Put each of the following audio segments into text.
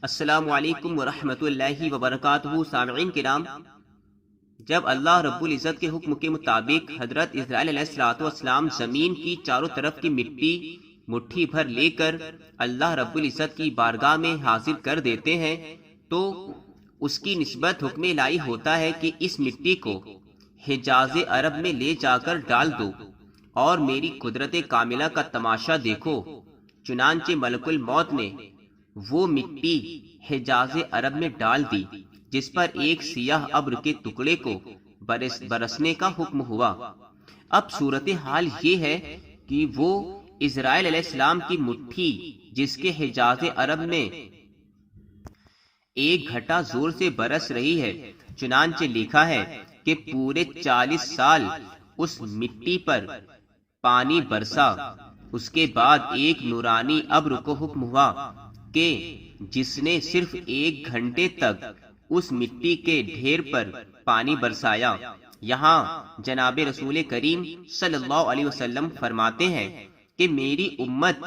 السلام علیکم ورحمۃ اللہ وبرکاتہ۔ سامعین کرام، جب اللہ رب العزت کے حکم کے مطابق حضرت اسرائیل علیہ السلام زمین کی چاروں طرف کی مٹی مٹھی بھر لے کر اللہ رب العزت کی بارگاہ میں حاضر کر دیتے ہیں تو اس کی نسبت حکم الہی ہوتا ہے کہ اس مٹی کو حجاز عرب میں لے جا کر ڈال دو اور میری قدرت کاملہ کا تماشا دیکھو۔ چنانچہ ملک الموت نے وہ مٹی حجاز عرب میں ڈال دی، جس پر ایک سیاہ ابر کے ٹکڑے کو برسنے کا حکم ہوا۔ اب صورتحال یہ ہے کہ وہ اسرائیل علیہ السلام کی مٹھی جس کے حجاز عرب میں ایک گھٹا زور سے برس رہی ہے، چنانچہ لکھا ہے کہ پورے 40 سال اس مٹی پر پانی برسا۔ اس کے بعد ایک نورانی ابر کو حکم ہوا کہ جس نے صرف 1 گھنٹے تک اس مٹی کے ڈھیر پر پانی برسایا۔ یہاں جناب رسول کریم صلی اللہ علیہ وسلم فرماتے ہیں کہ میری امت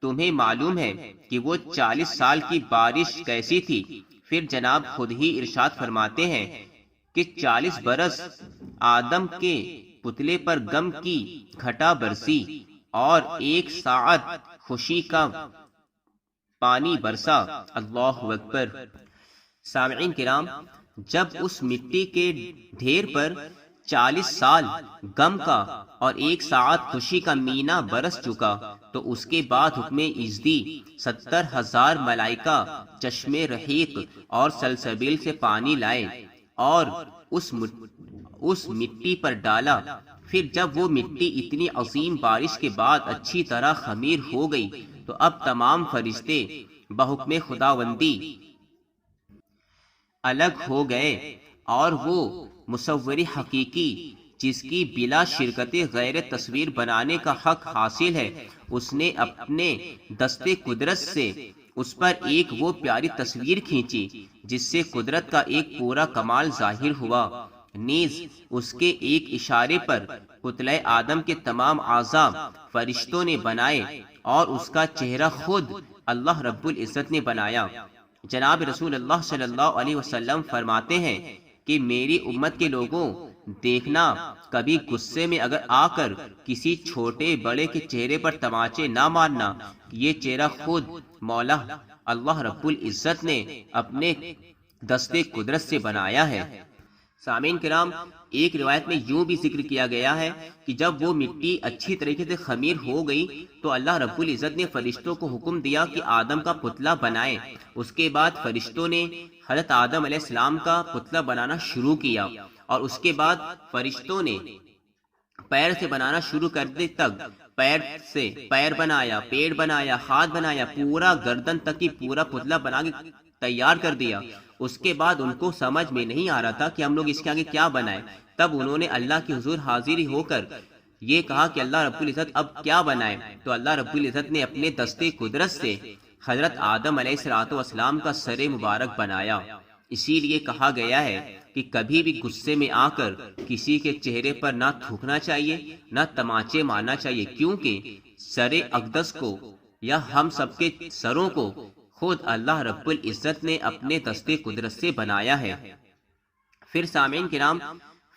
تمہیں معلوم ہے کہ وہ 40 سال کی بارش کیسی تھی۔ پھر جناب خود ہی ارشاد فرماتے ہیں کہ 40 برس آدم کے پتلے پر غم کی گھٹا برسی اور 1 ساعت خوشی کا پانی برسا۔ اللہ اکبر۔ سامعین کرام، جب اس مٹی کے ڈھیر پر 40 سال غم کا اور 1 ساعت خوشی کا مینا برس چکا تو اس کے بعد حکم ازدی 70,000 ملائکہ چشم رحیق اور سلسبیل سے پانی لائے اور اس مٹی پر ڈالا۔ پھر جب وہ مٹی اتنی عظیم بارش کے بعد اچھی طرح خمیر ہو گئی تو اب تمام فرشتے بحکم خداوندی الگ ہو گئے اور وہ مصور حقیقی جس کی بلا شرکت غیر تصویر بنانے کا حق حاصل ہے، اس نے اپنے دستے قدرت سے اس پر ایک وہ پیاری تصویر کھینچی جس سے قدرت کا ایک پورا کمال ظاہر ہوا۔ نیز اس کے ایک اشارے پر پتلہ آدم کے تمام اعضاء فرشتوں نے بنائے اور اس کا چہرہ خود اللہ رب العزت نے بنایا۔ جناب رسول اللہ صلی اللہ علیہ وسلم فرماتے ہیں کہ میری امت کے لوگوں، دیکھنا کبھی غصے میں اگر آ کر کسی چھوٹے بڑے کے چہرے پر تماچے نہ مارنا، یہ چہرہ خود مولا اللہ رب العزت نے اپنے دستے قدرت سے بنایا ہے۔ سامعین کرام، ایک روایت میں یوں بھی ذکر کیا گیا ہے کہ جب وہ مٹی اچھی طریقے سے خمیر ہو گئی تو اللہ رب العزت نے فرشتوں کو حکم دیا کہ آدم کا پتلا بنائے۔ اس کے بعد فرشتوں نے حضرت آدم علیہ السلام کا پتلا بنانا شروع کیا اور اس کے بعد فرشتوں نے پیر سے بنانا شروع کر دے تک پیر سے پیر بنایا، پیڑ بنایا، ہاتھ بنایا، پورا گردن تک کی پورا پتلا بنا کے تیار کر دیا۔ اس کے بعد ان کو سمجھ میں نہیں آ رہا تھا کہ ہم لوگ اس کے آگے کیا بنائیں۔ تب انہوں نے اللہ کی حضور حاضر ہو کر یہ کہا کہ اللہ رب العزت اب کیا بنائیں؟ تو اللہ رب العزت نے اپنے دستے قدرت سے حضرت آدم علیہ السلام کا سر مبارک بنایا۔ اسی لیے کہا گیا ہے کہ کبھی بھی غصے میں آ کر کسی کے چہرے پر نہ تھوکنا چاہیے، نہ تماچے مارنا چاہیے، کیونکہ سر اقدس کو یا ہم سب کے سروں کو خود اللہ رب العزت نے اپنے دستے قدرت سے بنایا ہے۔ پھر سامعین کرام،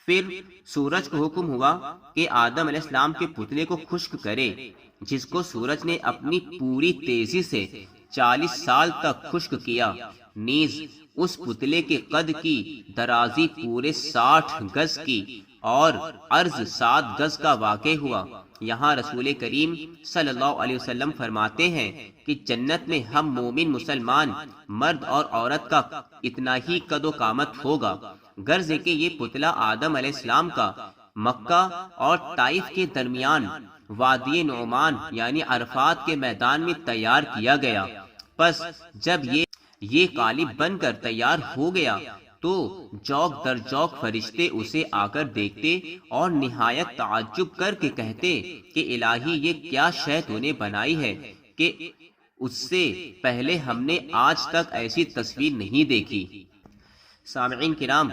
پھر سورج کو حکم ہوا کہ آدم علیہ السلام کے پتلے کو خشک کرے، جس کو سورج نے اپنی پوری تیزی سے 40 سال تک خشک کیا۔ نیز اس پتلے کے قد کی درازی پورے 60 گز کی اور عرض 7 گز کا واقع ہوا۔ یہاں رسول کریم صلی اللہ علیہ وسلم فرماتے ہیں کہ جنت میں ہم مومن مسلمان مرد اور عورت کا اتنا ہی قد و قامت ہوگا، غرض کہ یہ پتلا آدم علیہ السلام کا مکہ اور طائف کے درمیان وادی نعمان یعنی عرفات کے میدان میں تیار کیا گیا۔ پس جب یہ قالب بن کر تیار ہو گیا تو جوک در جوک فرشتے اسے آ کر دیکھتے اور نہایت تعجب کر کے کہتے کہ الہی، یہ کیا شے تو نے بنائی ہے کہ اس سے پہلے ہم نے آج تک ایسی تصویر نہیں دیکھی۔ سامعین کرام،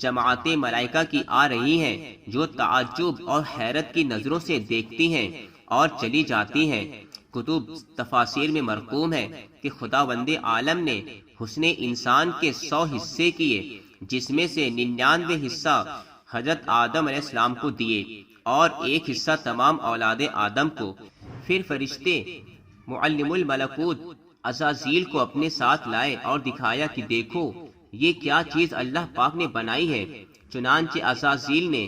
جماعتیں ملائکہ کی آ رہی ہیں جو تعجب اور حیرت کی نظروں سے دیکھتی ہیں اور چلی جاتی ہیں۔ کتب تفاسیر میں مرقوم ہے کہ خداوند عالم نے اس نے انسان کے 100 حصے کیے، جس میں سے 99 حصہ حضرت آدم علیہ السلام کو دیے اور 1 حصہ تمام اولاد آدم کو۔ پھر فرشتے معلم الملکوت عزازیل کو اپنے ساتھ لائے اور دکھایا کہ دیکھو یہ کیا چیز اللہ پاک نے بنائی ہے۔ چنانچہ عزازیل نے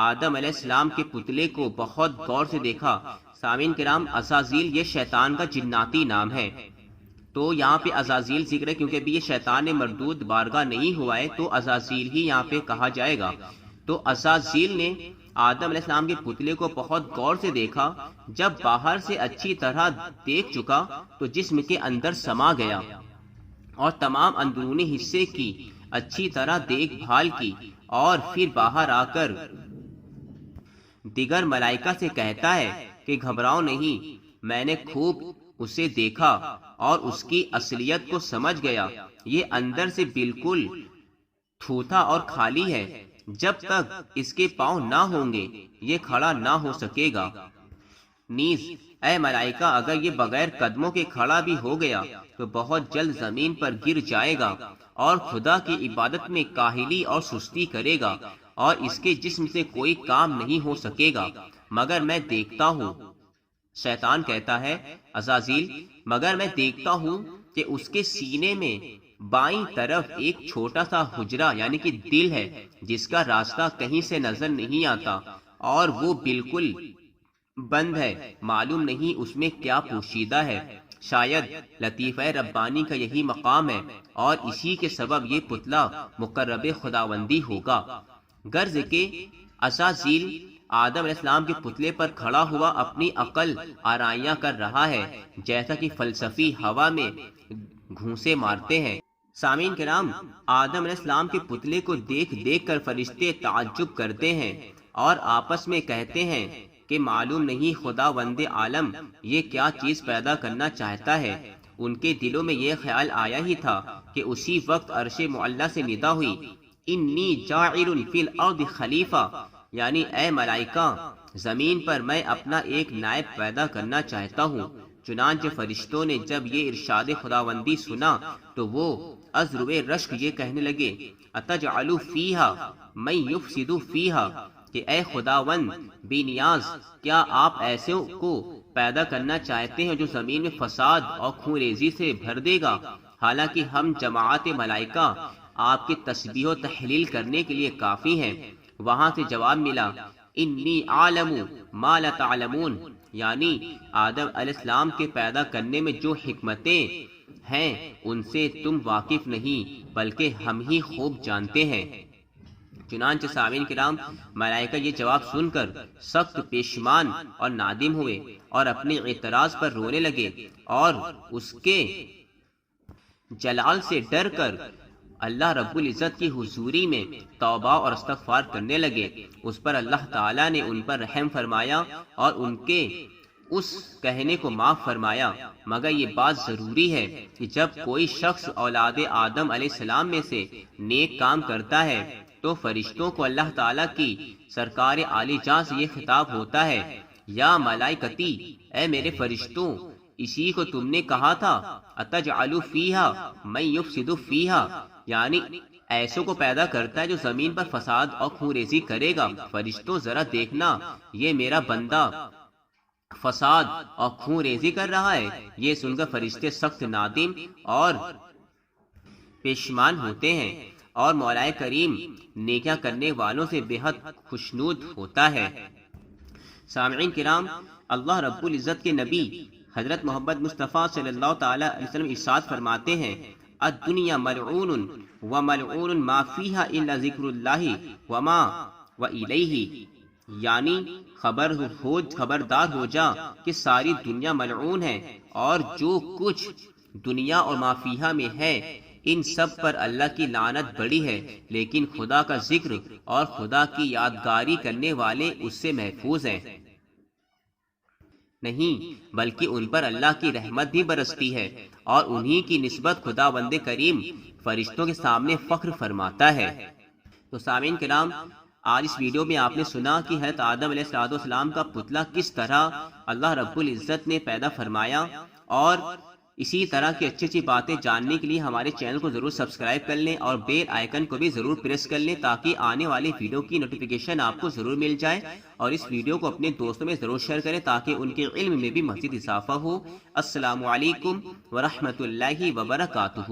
آدم علیہ السلام کے پتلے کو بہت غور سے دیکھا۔ سامعین کرام، عزازیل یہ شیطان کا جناتی نام ہے، تو یہاں پہ عزازیل ذکر ہے کیونکہ ابھی یہ شیطان مردود بارگاہ نہیں ہوا ہے، تو عزازیل ہی یہاں پہ کہا جائے گا۔ تو عزازیل نے آدم علیہ السلام کے پتلے کو بہت غور سے دیکھا۔ جب باہر سے اچھی طرح دیکھ چکا تو جسم کے اندر سما گیا اور تمام اندرونی حصے کی اچھی طرح دیکھ بھال کی، اور پھر باہر آ کر دیگر ملائکہ سے کہتا ہے کہ گھبراؤ نہیں، میں نے خوب اسے دیکھا اور اس کی اصلیت کو سمجھ گیا۔ یہ اندر سے بالکل تھوتھا اور خالی ہے، جب تک اس کے پاؤں نہ ہوں گے یہ کھڑا نہ ہو سکے گا۔ نیز اے ملائکہ، اگر یہ بغیر قدموں کے کھڑا بھی ہو گیا تو بہت جلد زمین پر گر جائے گا اور خدا کی عبادت میں کاہلی اور سستی کرے گا، اور اس کے جسم سے کوئی کام نہیں ہو سکے گا مگر میں دیکھتا ہوں۔ شیطان کہتا ہے عزازیل، مگر میں دیکھتا ہوں کہ اس کے سینے میں بائیں طرف ایک چھوٹا سا حجرہ یعنی کہ دل ہے، جس کا راستہ کہیں سے نظر نہیں آتا اور وہ بالکل بند ہے، معلوم نہیں اس میں کیا پوشیدہ ہے۔ شاید لطیفہ ربانی کا یہی مقام ہے اور اسی کے سبب یہ پتلا مقرب خداوندی ہوگا۔ غرض کہ عزازیل آدم علیہ السلام کے پتلے پر کھڑا ہوا اپنی عقل آرائیاں کر رہا ہے، جیسا کہ فلسفی ہوا میں گھونسے مارتے ہیں۔ سامعین کرام، آدم علیہ السلام کے پتلے کو دیکھ دیکھ کر فرشتے تعجب کرتے ہیں اور آپس میں کہتے ہیں کہ معلوم نہیں خداوند عالم یہ کیا چیز پیدا کرنا چاہتا ہے۔ ان کے دلوں میں یہ خیال آیا ہی تھا کہ اسی وقت عرش معلی سے ندا ہوئی، انی جاعل فی الارض خلیفہ، یعنی اے ملائکہ، زمین پر میں اپنا ایک نائب پیدا کرنا چاہتا ہوں۔ چنانچہ فرشتوں نے جب یہ ارشاد خداوندی سنا تو وہ از روئے رشک یہ کہنے لگے، اتجعل فیہا من یفسد فیہا، کہ اے خداوند بے نیاز، کیا آپ ایسے کو پیدا کرنا چاہتے ہیں جو زمین میں فساد اور خون ریزی سے بھر دے گا؟ حالانکہ ہم جماعت ملائکہ آپ کی تسبیح و تحلیل کرنے کے لیے کافی ہیں۔ وہاں سے جواب ملا، انی عالم ما لا تعلمون، یعنی آدم علیہ السلام کے پیدا کرنے میں جو حکمتیں ہیں ان سے تم واقف نہیں بلکہ ہم ہی خوب جانتے ہیں۔ چنانچہ سامعین کرام، ملائکہ یہ جواب سن کر سخت پیشمان اور نادم ہوئے اور اپنے اعتراض پر رونے لگے اور اس کے جلال سے ڈر کر اللہ رب العزت کی حضوری میں توبہ اور استغفار کرنے لگے۔ اس پر اللہ تعالیٰ نے ان پر رحم فرمایا اور ان کے اس کہنے کو معاف فرمایا، مگر یہ بات ضروری ہے کہ جب کوئی شخص اولاد آدم علیہ السلام میں سے نیک کام کرتا ہے تو فرشتوں کو اللہ تعالیٰ کی سرکار عالی جاں سے یہ خطاب ہوتا ہے، یا ملائکتی، اے میرے فرشتوں، اسی کو تم نے کہا تھا اتجعل فیہا من یفسد فیہا، یعنی ایسوں کو پیدا کرتا ہے جو زمین پر فساد اور خون ریزی کرے گا۔ فرشتوں ذرا دیکھنا، یہ میرا بندہ فساد اور خون ریزی کر رہا ہے۔ یہ سن کر فرشتے سخت نادم اور پیشمان ہوتے ہیں اور مولا کریم نیکیاں کرنے والوں سے بے حد خوشنود ہوتا ہے۔ سامعین کرام، اللہ رب العزت کے نبی حضرت محمد مصطفیٰ صلی اللہ تعالی علیہ وسلم ارشاد فرماتے ہیں، الدنیا ملعون وملعون ما فیہا الا ذکر اللہ وما والیہ، یعنی خبردار ہو جا کہ ساری دنیا ملعون ہے اور جو کچھ دنیا اور ما فیہا میں ہے ان سب پر اللہ کی لعنت بڑی ہے، لیکن خدا کا ذکر اور خدا کی یادگاری کرنے والے اس سے محفوظ ہیں۔ نہیں بلکہ ان پر اللہ کی رحمت بھی برستی ہے اور انہی کی نسبت خداوند کریم فرشتوں کے سامنے فخر فرماتا ہے۔ تو سامعین کرام، آج اس ویڈیو میں آپ نے سنا کہ حضرت آدم علیہ السلام کا پتلا کس طرح اللہ رب العزت نے پیدا فرمایا اور اسی طرح کی اچھی اچھی باتیں جاننے کے لیے ہمارے چینل کو ضرور سبسکرائب کر لیں اور بیل آئیکن کو بھی ضرور پریس کر لیں تاکہ آنے والی ویڈیو کی نوٹیفیکیشن آپ کو ضرور مل جائے، اور اس ویڈیو کو اپنے دوستوں میں ضرور شیئر کریں تاکہ ان کے علم میں بھی مزید اضافہ ہو۔ السلام علیکم ورحمۃ اللہ وبرکاتہ۔